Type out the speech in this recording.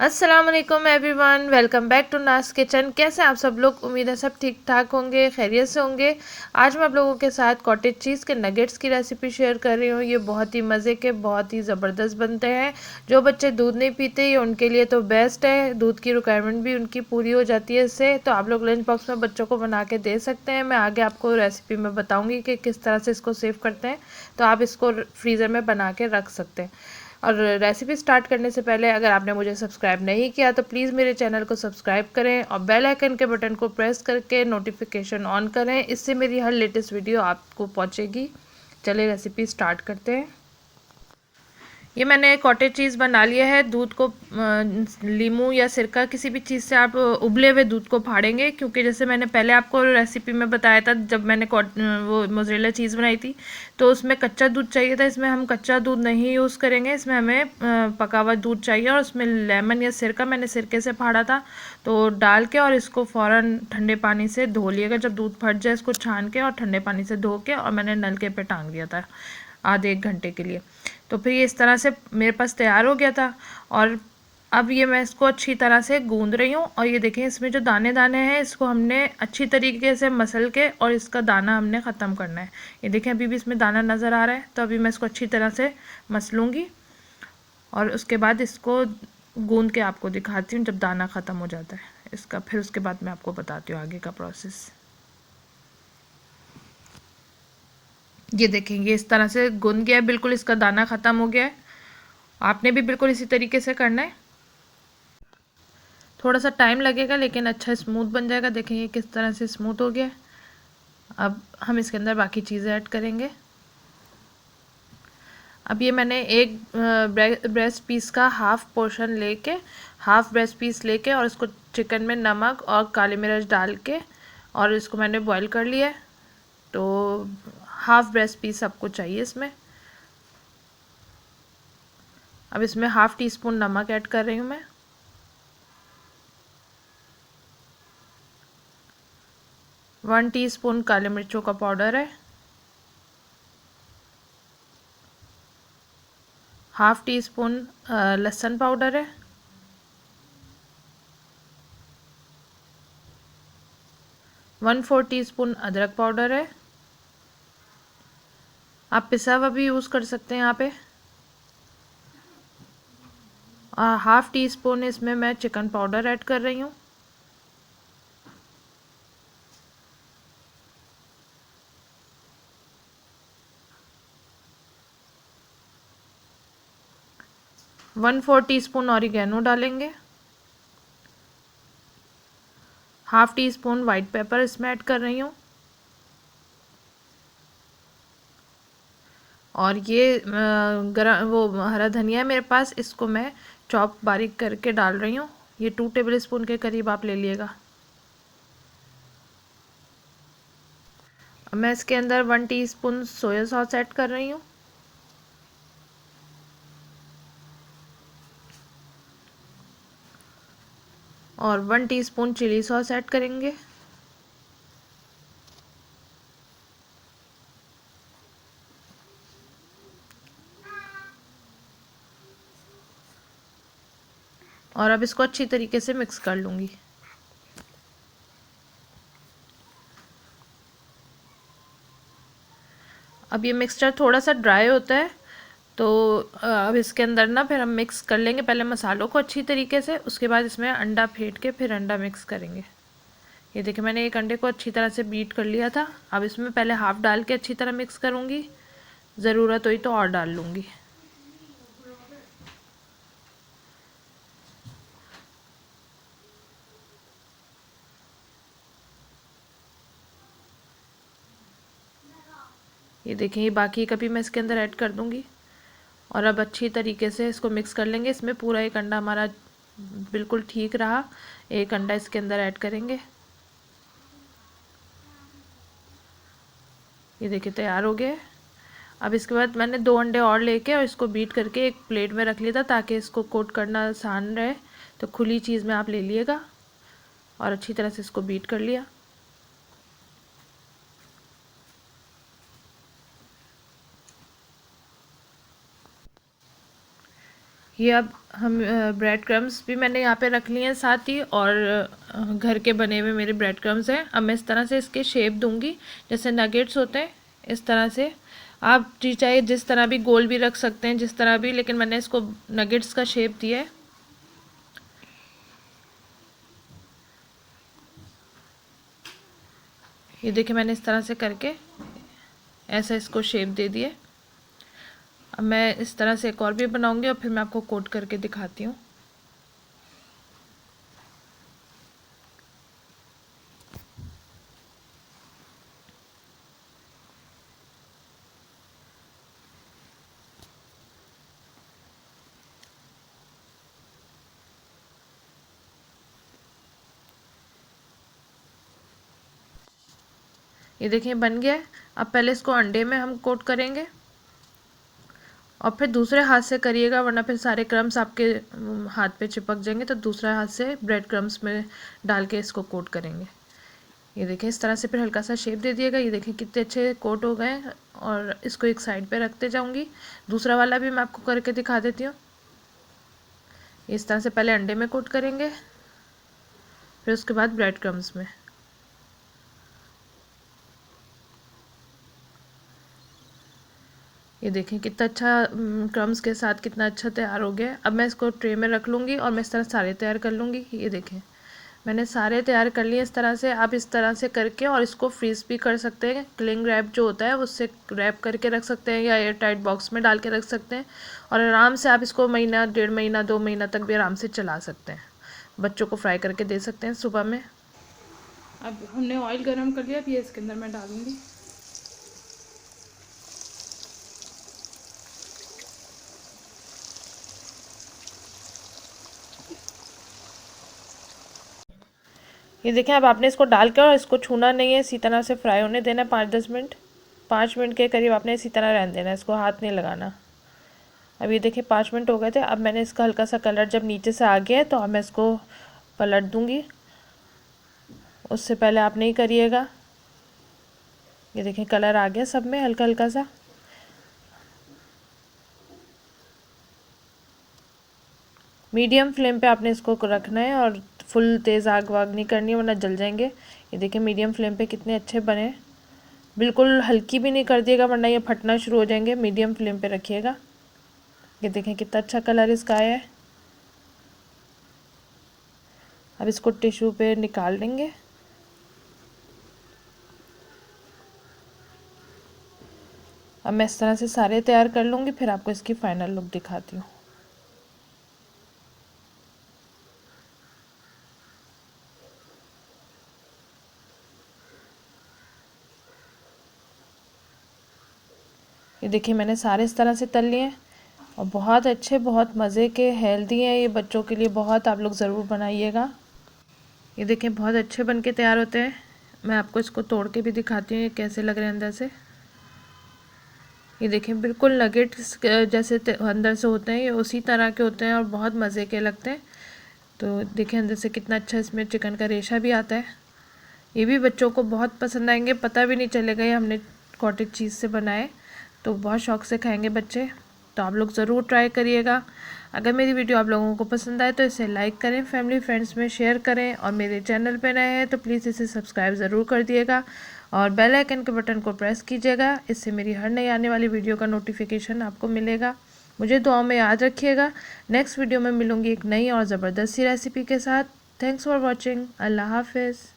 अस्सलाम वालेकुम everyone, welcome back to नास किचन। कैसे हैं आप सब लोग? उम्मीद है सब ठीक ठाक होंगे, खैरियत से होंगे। आज मैं आप लोगों के साथ कॉटेज चीज़ के नगेट्स की रेसिपी शेयर कर रही हूँ। ये बहुत ही मज़े के, बहुत ही ज़बरदस्त बनते हैं। जो बच्चे दूध नहीं पीते ये उनके लिए तो बेस्ट है, दूध की रिक्वायरमेंट भी उनकी पूरी हो जाती है इससे। तो आप लोग लंच बॉक्स में बच्चों को बना के दे सकते हैं। मैं आगे आपको रेसिपी में बताऊँगी कि किस तरह से इसको सेव करते हैं, तो आप इसको फ्रीज़र में बना के रख सकते हैं। और रेसिपी स्टार्ट करने से पहले अगर आपने मुझे सब्सक्राइब नहीं किया तो प्लीज़ मेरे चैनल को सब्सक्राइब करें और बेल आइकन के बटन को प्रेस करके नोटिफिकेशन ऑन करें। इससे मेरी हर लेटेस्ट वीडियो आपको पहुंचेगी। चलिए रेसिपी स्टार्ट करते हैं। ये मैंने कॉटेज चीज़ बना लिया है। दूध को लीमू या सिरका किसी भी चीज़ से आप उबले हुए दूध को फाड़ेंगे, क्योंकि जैसे मैंने पहले आपको रेसिपी में बताया था, जब मैंने वो मोज़रेला चीज़ बनाई थी तो उसमें कच्चा दूध चाहिए था। इसमें हम कच्चा दूध नहीं यूज़ करेंगे, इसमें हमें पका हुआ दूध चाहिए। और उसमें लेमन या सिरका, मैंने सिरके से फाड़ा था, तो डाल के और इसको फ़ौरन ठंडे पानी से धो लिएगा। जब दूध फट जाए इसको छान के और ठंडे पानी से धो के, और मैंने नलके पे टांग दिया था आधे एक घंटे के लिए। तो फिर ये इस तरह से मेरे पास तैयार हो गया था। और अब ये मैं इसको अच्छी तरह से गूंद रही हूँ। और ये देखें, इसमें जो दाने दाने हैं इसको हमने अच्छी तरीके से मसल के और इसका दाना हमने ख़त्म करना है। ये देखें, अभी भी इसमें दाना नज़र आ रहा है, तो अभी मैं इसको अच्छी तरह से मसलूँगी और उसके बाद इसको गूंद के आपको दिखाती हूँ जब दाना ख़त्म हो जाता है इसका। फिर उसके बाद मैं आपको बताती हूँ आगे का प्रोसेस। ये देखें, ये इस तरह से गूंद गया है, बिल्कुल इसका दाना ख़त्म हो गया है। आपने भी बिल्कुल इसी तरीके से करना है। थोड़ा सा टाइम लगेगा लेकिन अच्छा स्मूथ बन जाएगा। देखें ये किस तरह से स्मूथ हो गया है। अब हम इसके अंदर बाकी चीज़ें ऐड करेंगे। अब ये मैंने एक ब्रेस्ट पीस का हाफ पोर्शन लेके, हाफ ब्रेस्ट पीस लेके और इसको चिकन में नमक और काली मिर्च डाल के और इसको मैंने बॉईल कर लिया है। तो हाफ ब्रेस्ट पीस आपको चाहिए इसमें। अब इसमें हाफ टी स्पून नमक ऐड कर रही हूँ मैं। 1 टीस्पून काली मिर्चों का पाउडर है। हाफ टी स्पून लहसुन पाउडर है। 1/4 टीस्पून अदरक पाउडर है। आप पिसा हुआ भी यूज़ कर सकते हैं यहाँ पे। हाफ टी स्पून इसमें मैं चिकन पाउडर ऐड कर रही हूँ। One four teaspoon oregano डालेंगे। Half teaspoon white pepper इसमें ऐड कर रही हूँ। और ये गरम वो हरा धनिया है मेरे पास, इसको मैं चॉप बारीक करके डाल रही हूँ। ये 2 टेबल स्पून के करीब आप ले लिएगा। अब मैं इसके अंदर 1 टीस्पून सोया सॉस ऐड कर रही हूँ। और 1 टीस्पून चिली सॉस ऐड करेंगे। और अब इसको अच्छी तरीके से मिक्स कर लूँगी। अब ये मिक्सचर थोड़ा सा ड्राई होता है, तो अब इसके अंदर ना फिर हम मिक्स कर लेंगे पहले मसालों को अच्छी तरीके से, उसके बाद इसमें अंडा फेंट के फिर अंडा मिक्स करेंगे। ये देखिए, मैंने एक अंडे को अच्छी तरह से बीट कर लिया था। अब इसमें पहले हाफ डाल के अच्छी तरह मिक्स करूँगी, ज़रूरत हुई तो और डाल लूँगी। ये देखिए, ये बाकी का भी मैं इसके अंदर ऐड कर दूँगी। और अब अच्छी तरीके से इसको मिक्स कर लेंगे। इसमें पूरा एक अंडा हमारा बिल्कुल ठीक रहा। एक अंडा इसके अंदर ऐड करेंगे। ये देखिए तैयार हो गया। अब इसके बाद मैंने 2 अंडे और लेके और इसको बीट करके एक प्लेट में रख लिया था, ताकि इसको कोट करना आसान रहे। तो खुली चीज़ में आप ले लिएगा और अच्छी तरह से इसको बीट कर लिया। ये अब हम ब्रेड क्रम्स भी मैंने यहाँ पे रख लिए हैं साथ ही, और घर के बने हुए मेरे ब्रेड क्रम्स हैं। अब मैं इस तरह से इसके शेप दूंगी जैसे नगेट्स होते हैं, इस तरह से। आप जी चाहे जिस तरह भी गोल भी रख सकते हैं, जिस तरह भी, लेकिन मैंने इसको नगेट्स का शेप दिया है। ये देखिए मैंने इस तरह से करके ऐसा इसको शेप दे दिए। अब मैं इस तरह से एक और भी बनाऊंगी और फिर मैं आपको कोट करके दिखाती हूँ। ये देखिए बन गया है। अब पहले इसको अंडे में हम कोट करेंगे और फिर दूसरे हाथ से करिएगा, वरना फिर सारे क्रम्स आपके हाथ पे चिपक जाएंगे। तो दूसरा हाथ से ब्रेड क्रम्स में डाल के इसको कोट करेंगे। ये देखिए इस तरह से फिर हल्का सा शेप दे दिएगा। ये देखिए कितने अच्छे कोट हो गए। और इसको एक साइड पे रखते जाऊंगी। दूसरा वाला भी मैं आपको करके दिखा देती हूँ। इस तरह से पहले अंडे में कोट करेंगे, फिर उसके बाद ब्रेड क्रम्स में। ये देखें कितना अच्छा क्रम्स के साथ कितना अच्छा तैयार हो गया। अब मैं इसको ट्रे में रख लूँगी और मैं इस तरह सारे तैयार कर लूँगी। ये देखें मैंने सारे तैयार कर लिए इस तरह से। आप इस तरह से करके और इसको फ्रीज़ भी कर सकते हैं। क्लिंग रैप जो होता है उससे रैप करके रख सकते हैं, या एयर टाइट बॉक्स में डाल के रख सकते हैं। और आराम से आप इसको महीना, 1.5 महीना, 2 महीना तक भी आराम से चला सकते हैं। बच्चों को फ्राई करके दे सकते हैं सुबह में। अब हमने ऑयल गरम कर लिया। अब ये इसके अंदर मैं डालूंगी। ये देखें अब आपने इसको डाल कर और इसको छूना नहीं है, इसी तरह से फ्राई होने देना है 5-10 मिनट। 5 मिनट के करीब आपने इसी तरह रहने देना है, इसको हाथ नहीं लगाना। अब ये देखिए 5 मिनट हो गए थे। अब मैंने इसका हल्का सा कलर जब नीचे से आ गया है तो अब मैं इसको पलट दूंगी। उससे पहले आप नहीं करिएगा। ये देखिए कलर आ गया सब में हल्का हल्का सा। मीडियम फ्लेम पे आपने इसको रखना है और फुल तेज़ आग वाग नहीं करनी है, वरना जल जाएंगे। ये देखिए मीडियम फ्लेम पे कितने अच्छे बने। बिल्कुल हल्की भी नहीं कर दिएगा, वरना ये फटना शुरू हो जाएंगे। मीडियम फ्लेम पे रखिएगा। ये देखें कितना अच्छा कलर इसका आया है। अब इसको टिश्यू पे निकाल लेंगे। अब मैं इस तरह से सारे तैयार कर लूँगी, फिर आपको इसकी फाइनल लुक दिखाती हूँ। ये देखिए मैंने सारे इस तरह से तल लिए हैं और बहुत अच्छे, बहुत मज़े के, हेल्दी हैं ये बच्चों के लिए। बहुत आप लोग ज़रूर बनाइएगा। ये देखिए बहुत अच्छे बन के तैयार होते हैं। मैं आपको इसको तोड़ के भी दिखाती हूँ ये कैसे लग रहे हैं अंदर से। ये देखिए बिल्कुल नगेट्स जैसे अंदर से होते हैं, ये उसी तरह के होते हैं और बहुत मज़े के लगते हैं। तो देखिए अंदर से कितना अच्छा इसमें चिकन का रेशा भी आता है। ये भी बच्चों को बहुत पसंद आएंगे, पता भी नहीं चलेगा ये हमने कॉटेज चीज़ से बनाए। तो बहुत शौक़ से खाएंगे बच्चे। तो आप लोग ज़रूर ट्राई करिएगा। अगर मेरी वीडियो आप लोगों को पसंद आए तो इसे लाइक करें, फैमिली फ्रेंड्स में शेयर करें, और मेरे चैनल पे नए हैं तो प्लीज़ इसे सब्सक्राइब ज़रूर कर दिएगा और बेल आइकन के बटन को प्रेस कीजिएगा। इससे मेरी हर नई आने वाली वीडियो का नोटिफिकेशन आपको मिलेगा। मुझे दुआओं में याद रखिएगा। नेक्स्ट वीडियो में मिलूँगी एक नई और ज़बरदस्त सी रेसिपी के साथ। Thanks for watching. अल्लाह हाफिज़।